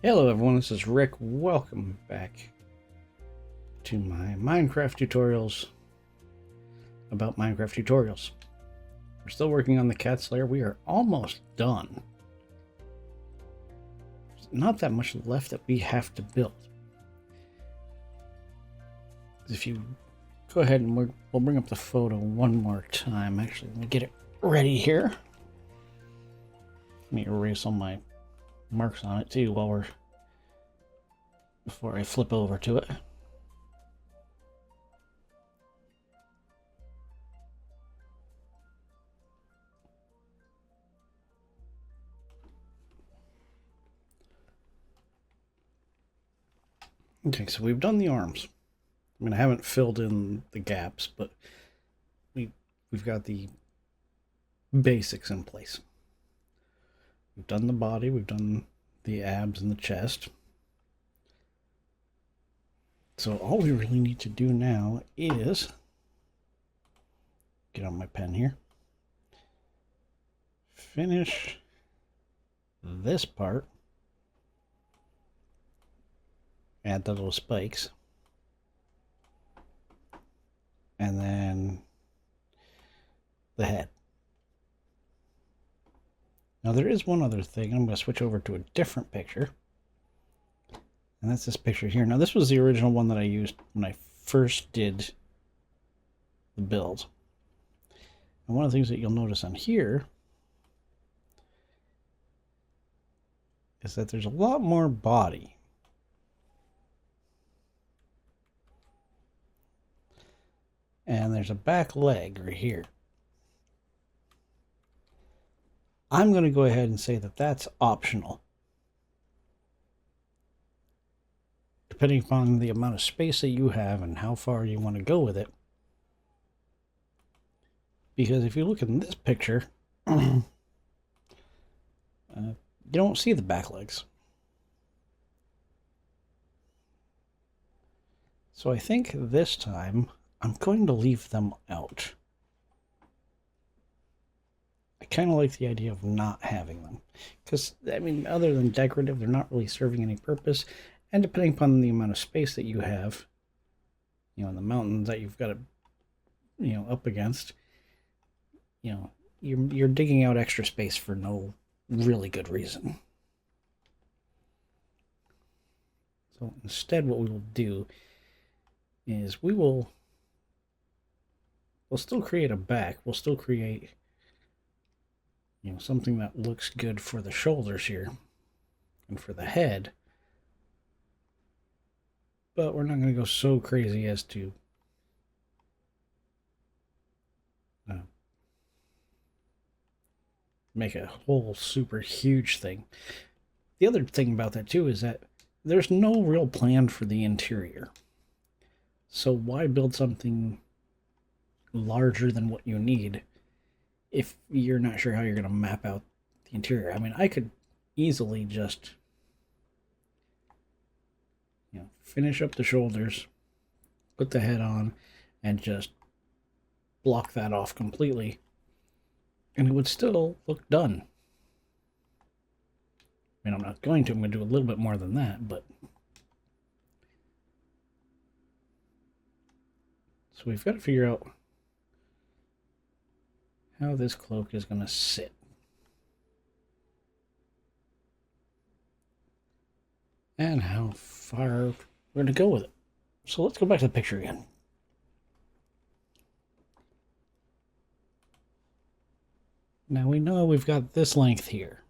Hello everyone, this is Rick. Welcome back to my Minecraft tutorials about Minecraft tutorials. We're still working on the cat's lair. We are almost done. There's not that much left that we have to build. If you go ahead and we'll bring up the photo one more time. Actually, let me get it ready here. Let me erase all my marks on it too before I flip over to it. Okay, so we've done the arms. I mean, I haven't filled in the gaps, but we've got the basics in place. We've done the body, we've done the abs and the chest. So all we really need to do now is get on my pen here. Finish this part. Add the little spikes. And then the head. Now there is one other thing. I'm going to switch over to a different picture. And that's this picture here. Now this was the original one that I used when I first did the build. And one of the things that you'll notice on here is that there's a lot more body. And there's a back leg right here. I'm going to go ahead and say that that's optional. Depending upon the amount of space that you have and how far you want to go with it. Because if you look in this picture, you don't see the back legs. So I think this time I'm going to leave them out. I kind of like the idea of not having them. Because, I mean, other than decorative, they're not really serving any purpose. And depending upon the amount of space that you have, in the mountains that you've got to, up against, you're digging out extra space for no really good reason. So instead what we will do is we'll still create a back. We'll still create, something that looks good for the shoulders here and for the head. But we're not going to go so crazy as to make a whole super huge thing. The other thing about that too is that there's no real plan for the interior. So why build something larger than what you need if you're not sure how you're going to map out the interior? I mean, I could easily just finish up the shoulders, put the head on, and just block that off completely. And it would still look done. I mean, I'm not going to. I'm going to do a little bit more than that, but... So we've got to figure out how this cloak is going to sit. And how far we're going to go with it. So let's go back to the picture again. Now we know we've got this length here.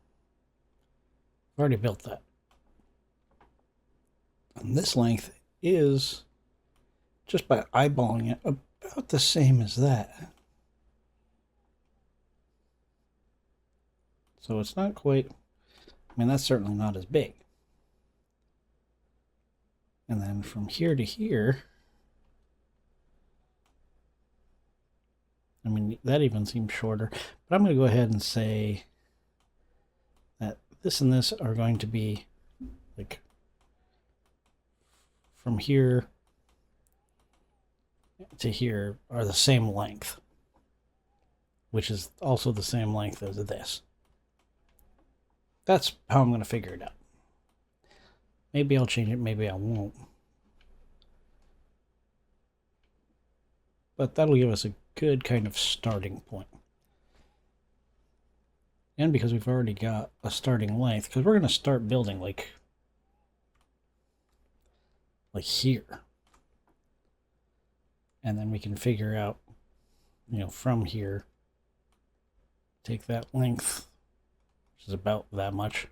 I've already built that. And this length is, just by eyeballing it, about the same as that. So it's not quite, I mean, that's certainly not as big. And then from here to here, I mean, that even seems shorter. But I'm going to go ahead and say that this and this are going to be, like, from here to here are the same length, which is also the same length as this. That's how I'm going to figure it out. Maybe I'll change it, maybe I won't. But that'll give us a good kind of starting point. And because we've already got a starting length, because we're going to start building like here. And then we can figure out, you know, from here, take that length, which is about that much,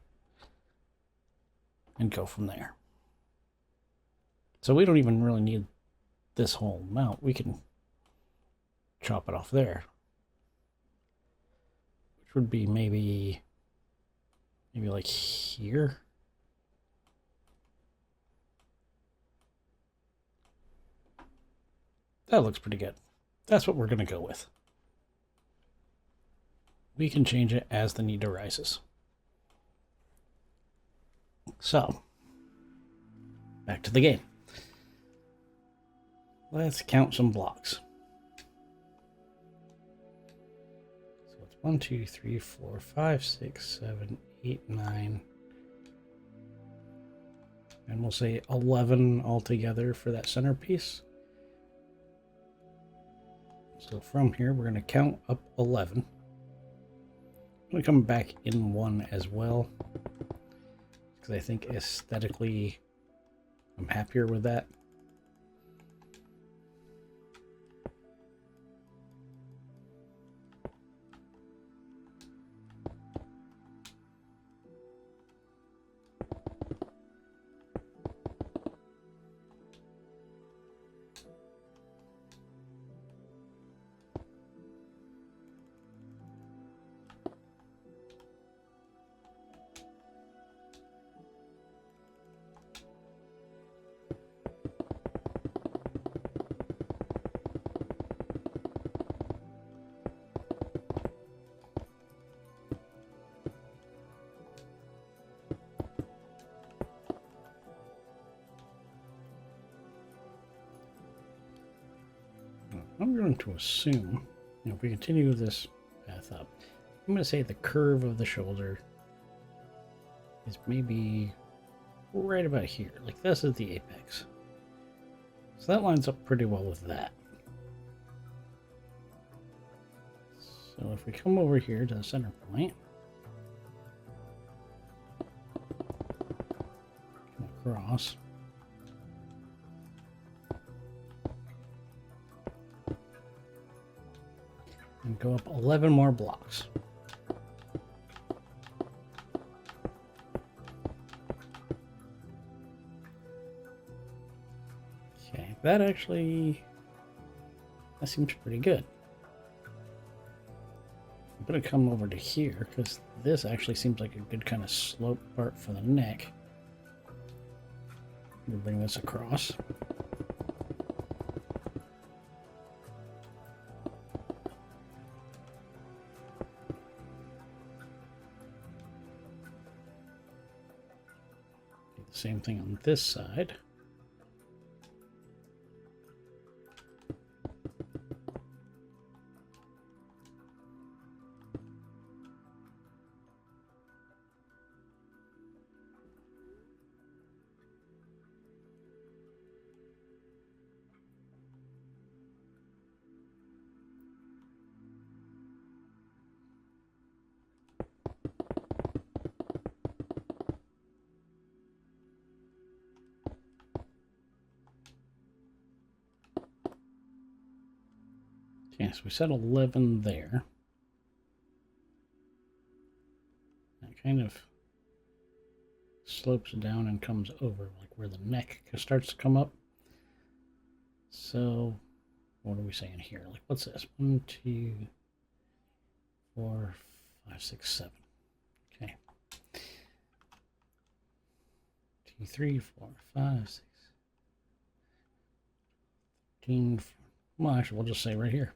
and go from there. So we don't even really need this whole amount. We can chop it off there, which would be maybe like here. That looks pretty good. That's what we're going to go with. We can change it as the need arises. So, back to the game. Let's count some blocks. So it's 1, 2, 3, 4, 5, 6, 7, 8, 9. And we'll say 11 altogether for that centerpiece. So from here, we're going to count up 11. I'm going to come back in 1 as well, because I think aesthetically I'm happier with that. I'm going to assume, you know, if we continue this path up, I'm going to say the curve of the shoulder is maybe right about here. Like this is the apex. So that lines up pretty well with that. So if we come over here to the center point, come across, and go up 11 more blocks. Okay, that seems pretty good. I'm going to come over to here because this actually seems like a good kind of slope part for the neck. We'll bring this across. Do the same thing on this side. Okay, so we set 11 there. That kind of slopes down and comes over, like where the neck starts to come up. So, what are we saying here? Like, what's this? 1, 2, 4, 5, 6, 7. Okay. 2, 3, 4, 5, 6, 13. Well, actually, we'll just say right here.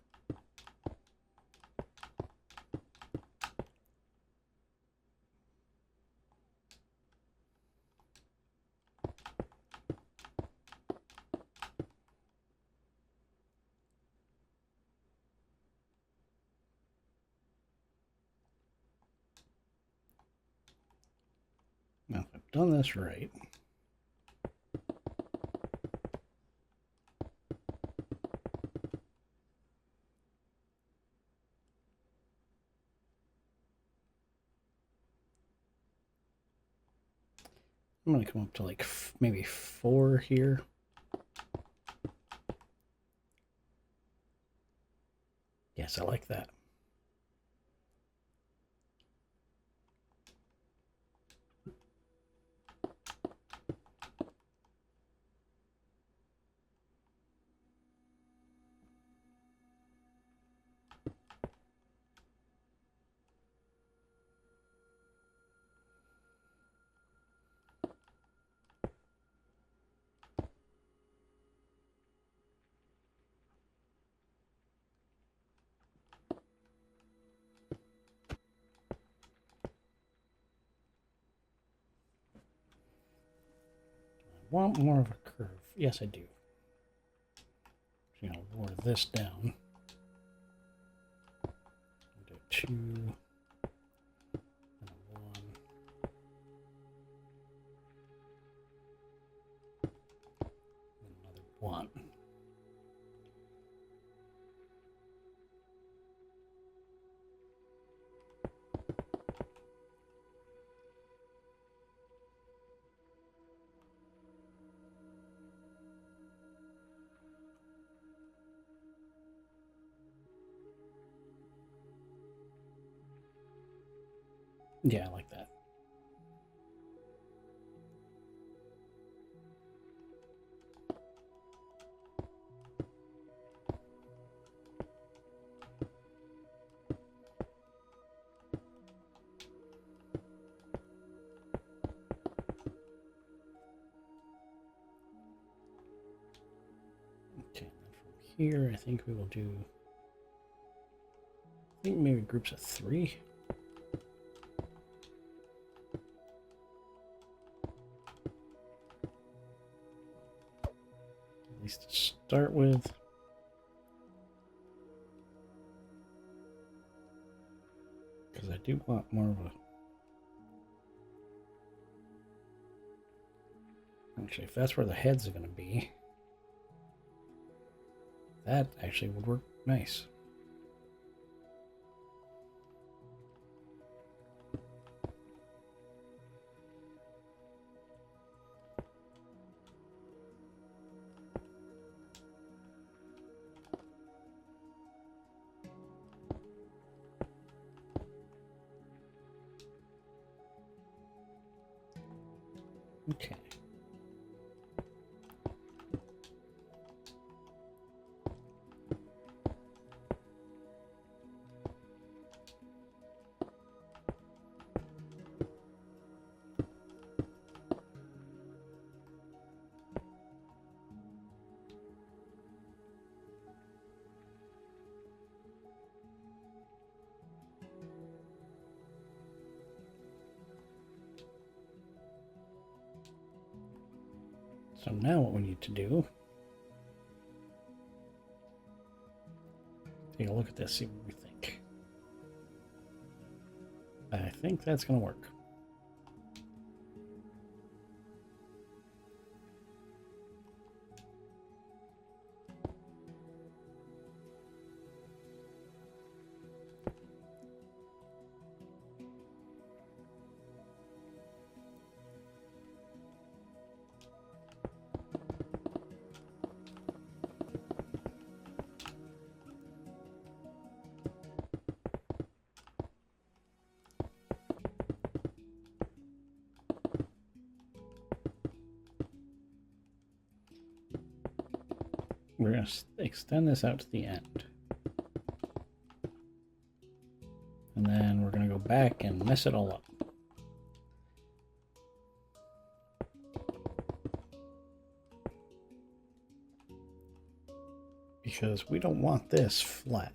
Now, if I've done this right, I'm going to come up to like maybe 4 here. Yes, I like that. Want more of a curve. Yes, I do. So, lower this down. Do 2 and 1. And another 1. Yeah, I like that. Okay, and from here, I think we will do. I think maybe groups of 3. At least to start with. Because I do want more of a. Actually, if that's where the heads are going to be, that actually would work nice. Okay. So now what we need to do, take a look at this, see what we think. I think that's going to work. We're going to extend this out to the end. And then we're going to go back and mess it all up. Because we don't want this flat.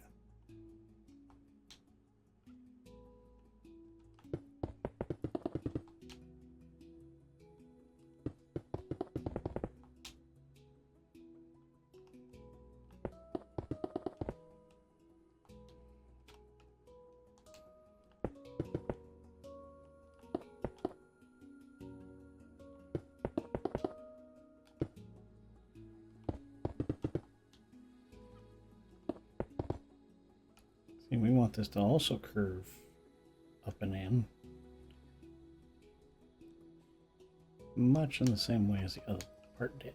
See, we want this to also curve up and in. much in the same way as the other part did.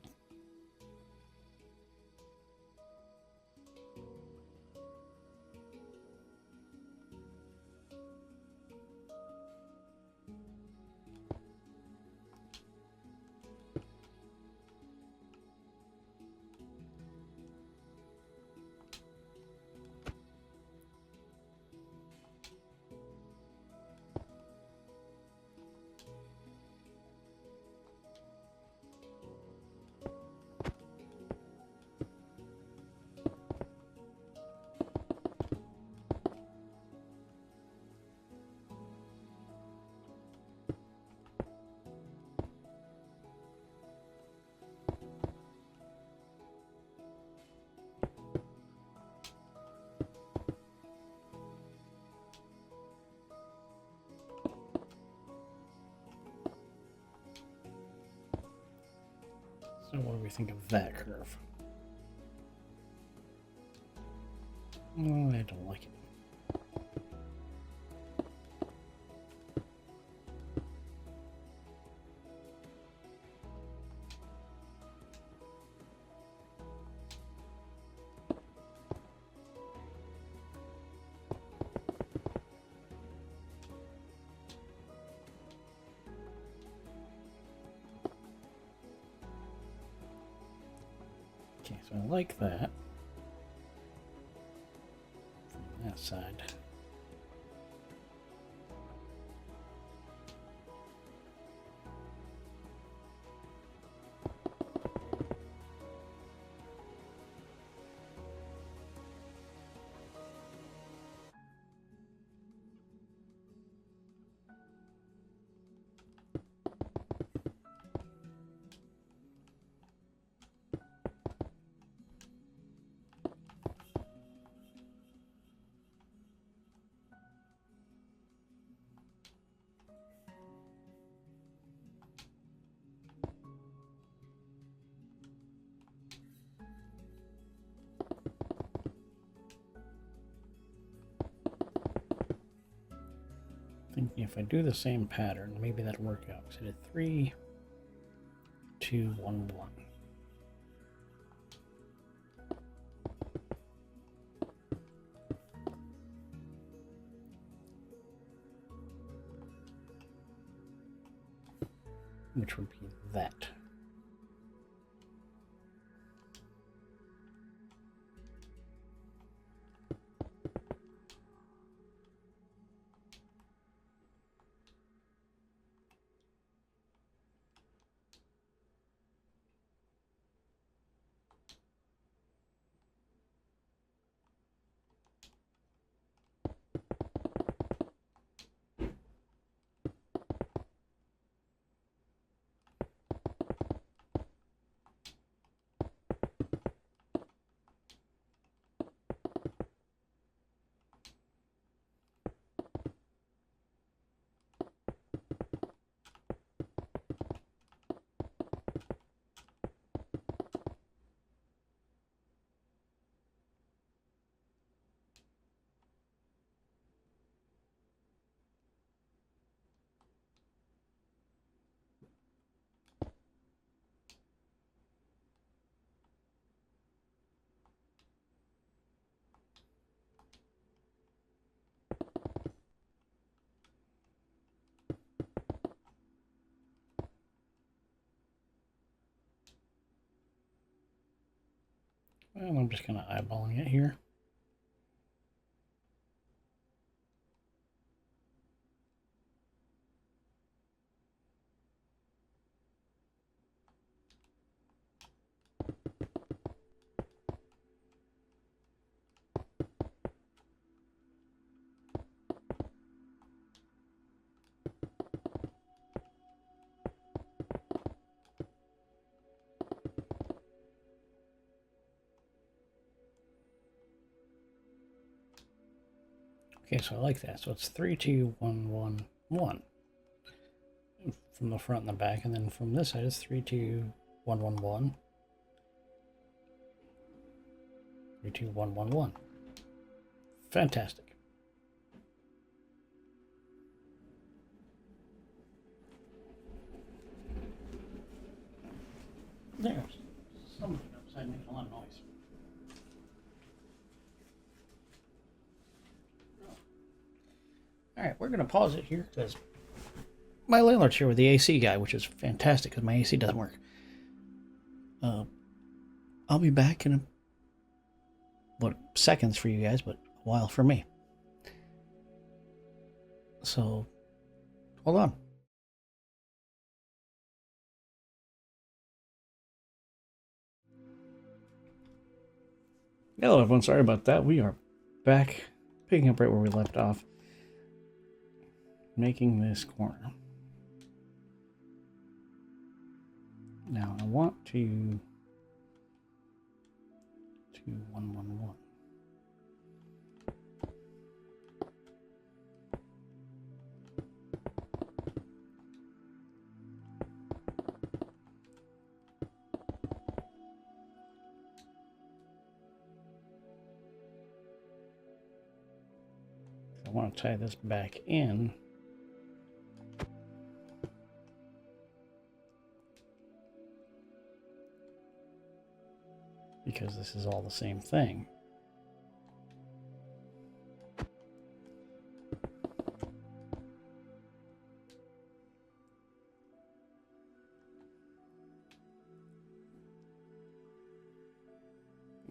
So what do we think of that curve? Oh, I don't like it. Okay, so I like that from that side. Thinking if I do the same pattern, maybe that'll work out. So I did 3, 2, 1, 1. Which would be that. Well, I'm just kind of eyeballing it here. Okay, so I like that. So it's 3, 2, 1, 1, 1 from the front and the back, and then from this side it's 3, 2, 1, 1, 1. 3, 2, 1, 1, 1. Fantastic. There's somebody outside making a lot of noise. Alright, we're going to pause it here because my landlord's here with the AC guy, which is fantastic because my AC doesn't work. I'll be back in seconds for you guys, but a while for me. So, hold on. Hello everyone, sorry about that. We are back, picking up right where we left off. Making this corner. Now I want to 111. I want to tie this back in. Because this is all the same thing.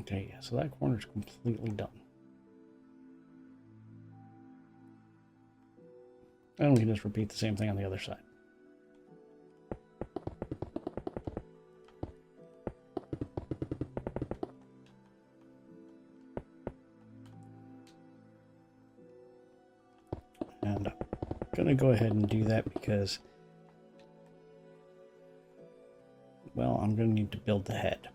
Okay, yeah, so that corner's completely done. And we can just repeat the same thing on the other side. And I'm going to go ahead and do that because, well, I'm going to need to build the head.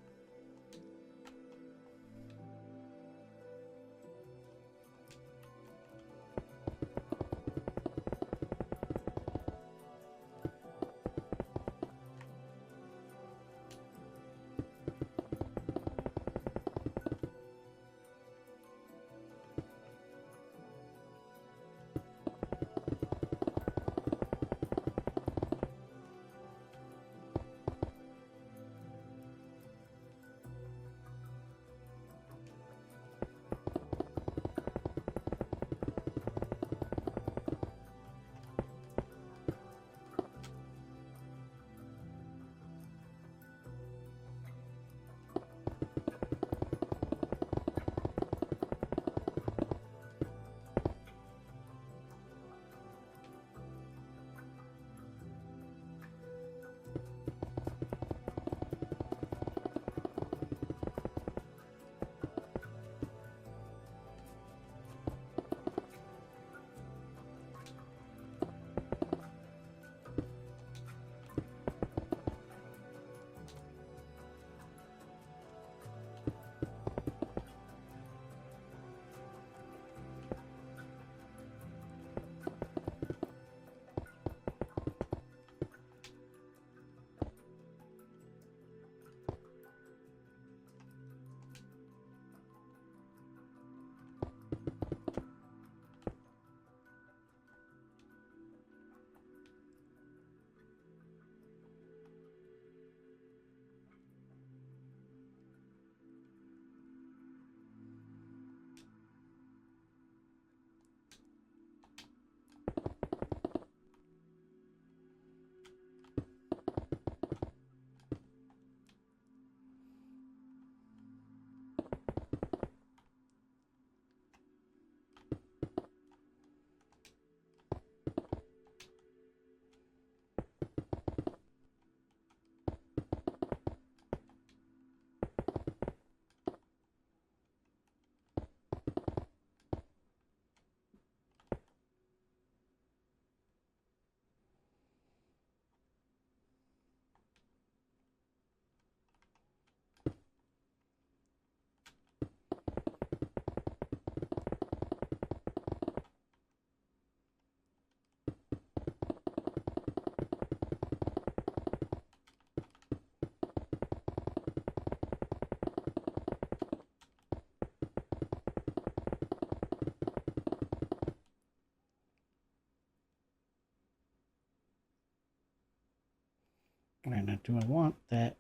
And do I want that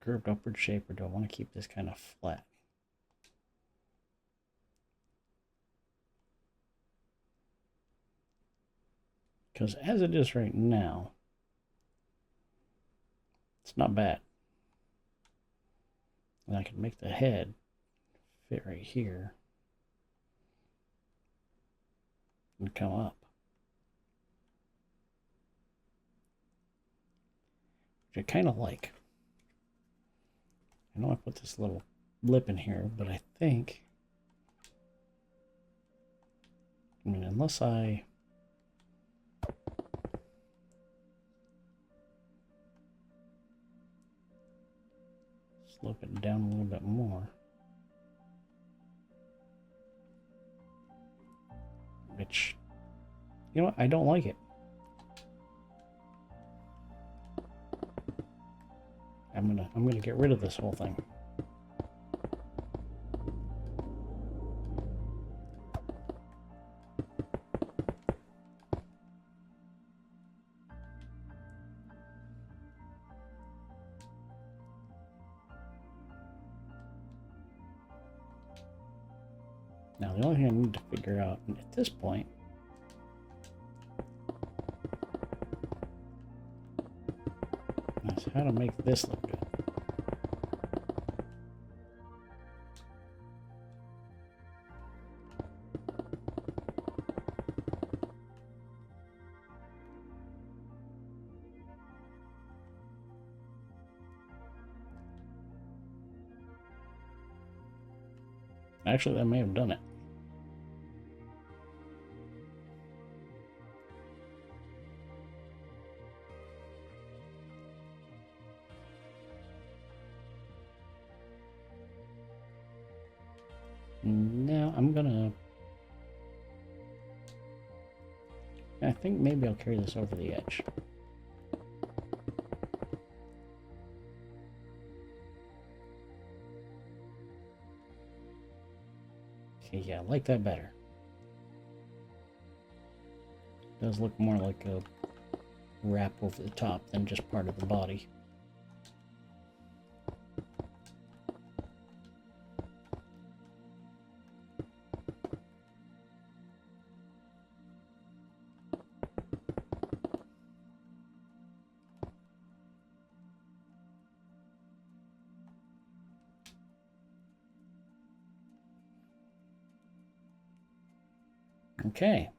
curved upward shape, or do I want to keep this kind of flat? Because as it is right now, it's not bad. And I can make the head fit right here and come up. Which I kind of like. I know I put this little lip in here, but I think, I mean, unless I slope it down a little bit more, which, you know what, I don't like it. I'm gonna get rid of this whole thing. Now the only thing I need to figure out at this point is how to make this look good. Actually, that may have done it. Now I'm gonna, I think maybe I'll carry this over the edge. Okay, yeah, I like that better. It does look more like a wrap over the top than just part of the body. Okay.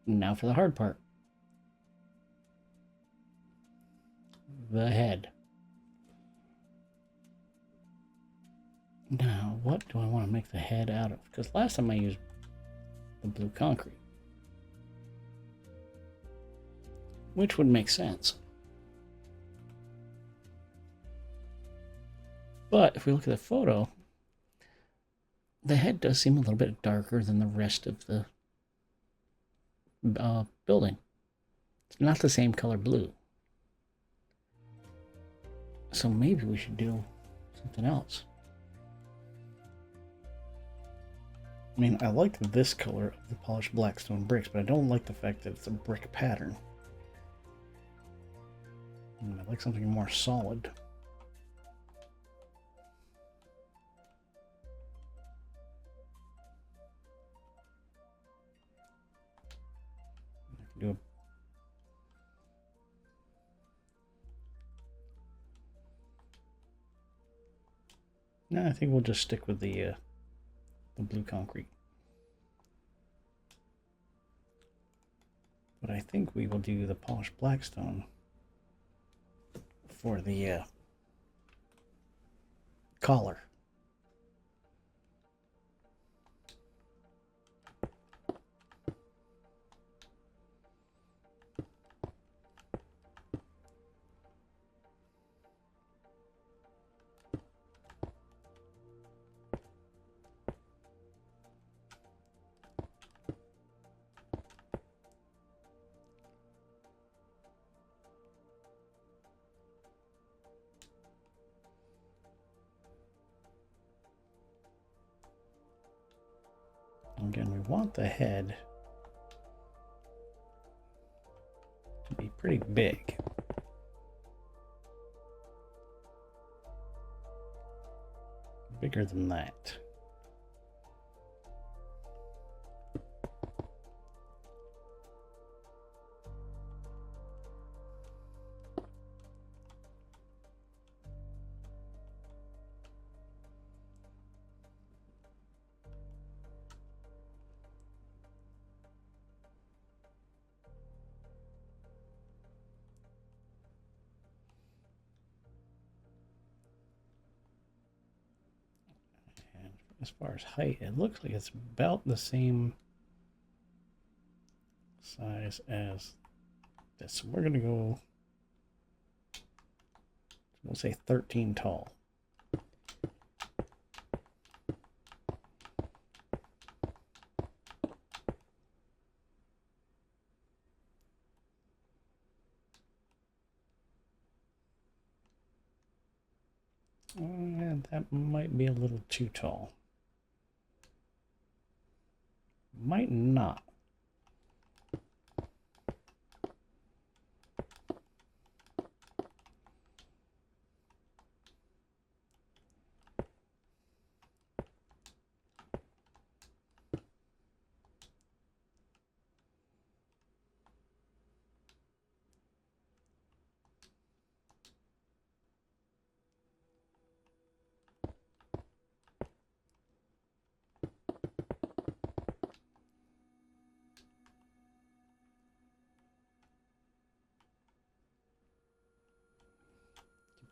Now for the hard part. The head. Now, what do I want to make the head out of? Because last time I used the blue concrete, which would make sense. But if we look at the photo, the head does seem a little bit darker than the rest of the building. It's not the same color blue. So maybe we should do something else. I mean, I like this color of the polished blackstone bricks, but I don't like the fact that it's a brick pattern. I like something more solid. I can do No, I think we'll just stick with the blue concrete. But I think we will do the polished blackstone for the collar. Again, we want the head to be pretty big. bigger than that. As far as height, it looks like it's about the same size as this. So we're going to go, we'll say 13 tall. And that might be a little too tall. Might not.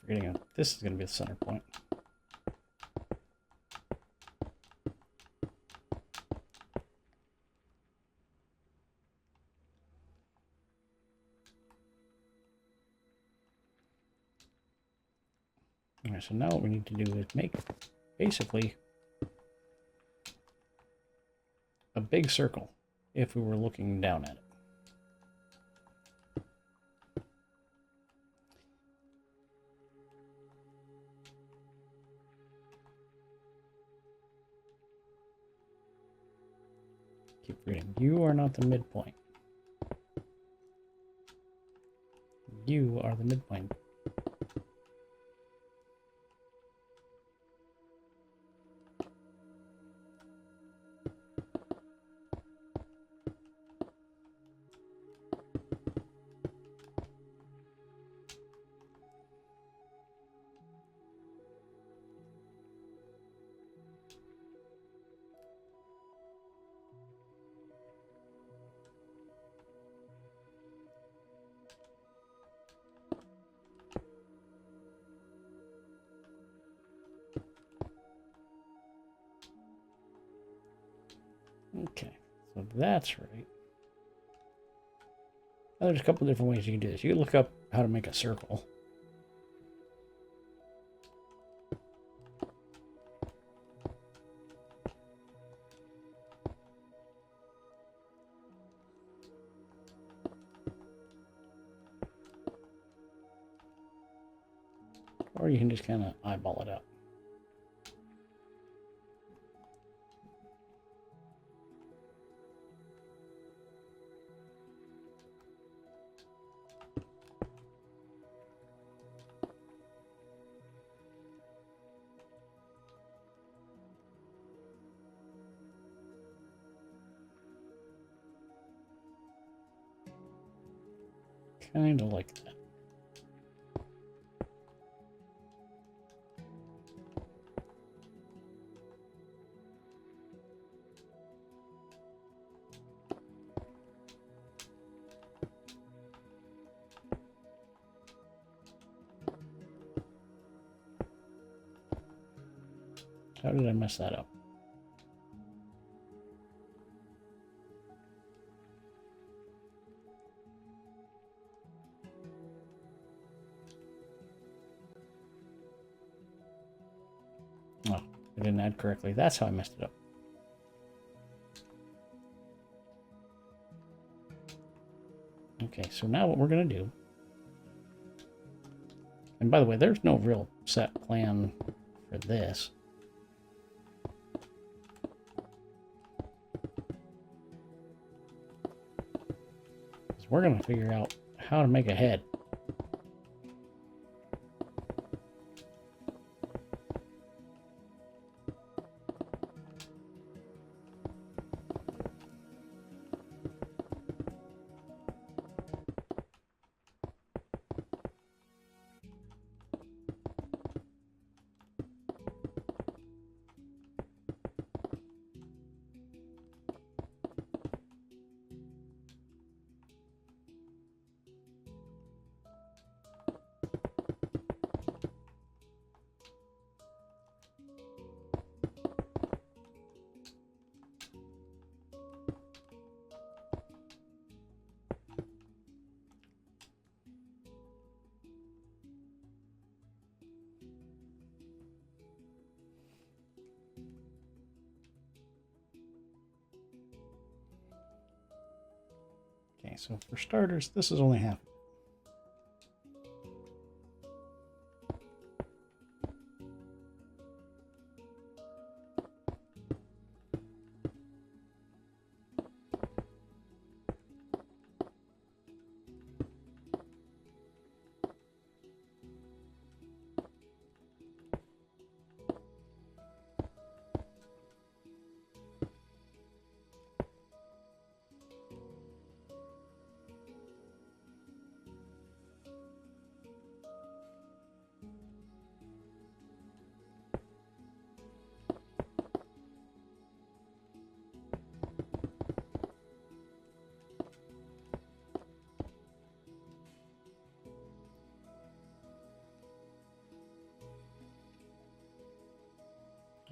Forgetting this is going to be the center point. Alright, so now what we need to do is make basically a big circle if we were looking down at it. Keep reading. You are not the midpoint. You are the midpoint. Okay, so that's right. Now there's a couple different ways you can do this. You can look up how to make a circle. Or you can just kind of eyeball it out. Kind of like that. How did I mess that up? Oh, I didn't add correctly. That's how I messed it up. Okay, so now what we're going to do, and by the way, there's no real set plan for this. We're going to figure out how to make a head. Okay, so for starters, this is only half.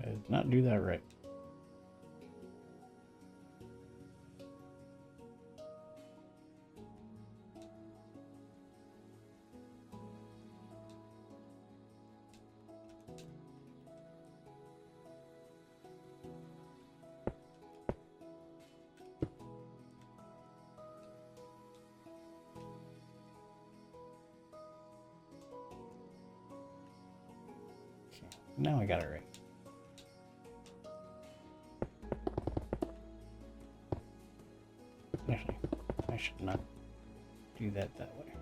I did not do that right. Okay, now I got it right. Actually, I should not do that way.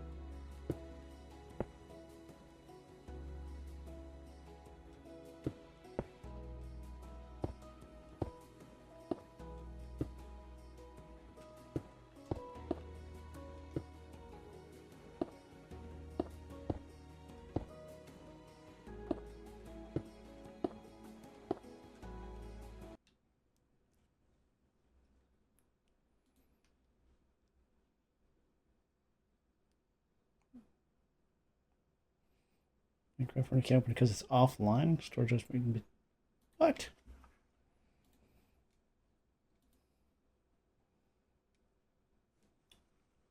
Minecraft can't open because it's offline. Storage just what?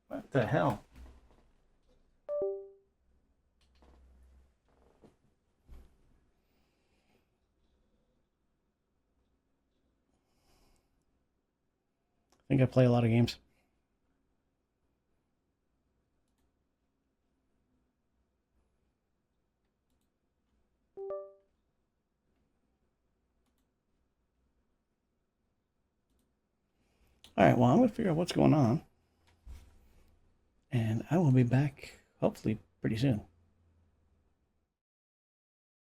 What the hell? I think I play a lot of games. All right, well, I'm going to figure out what's going on. And I will be back hopefully pretty soon.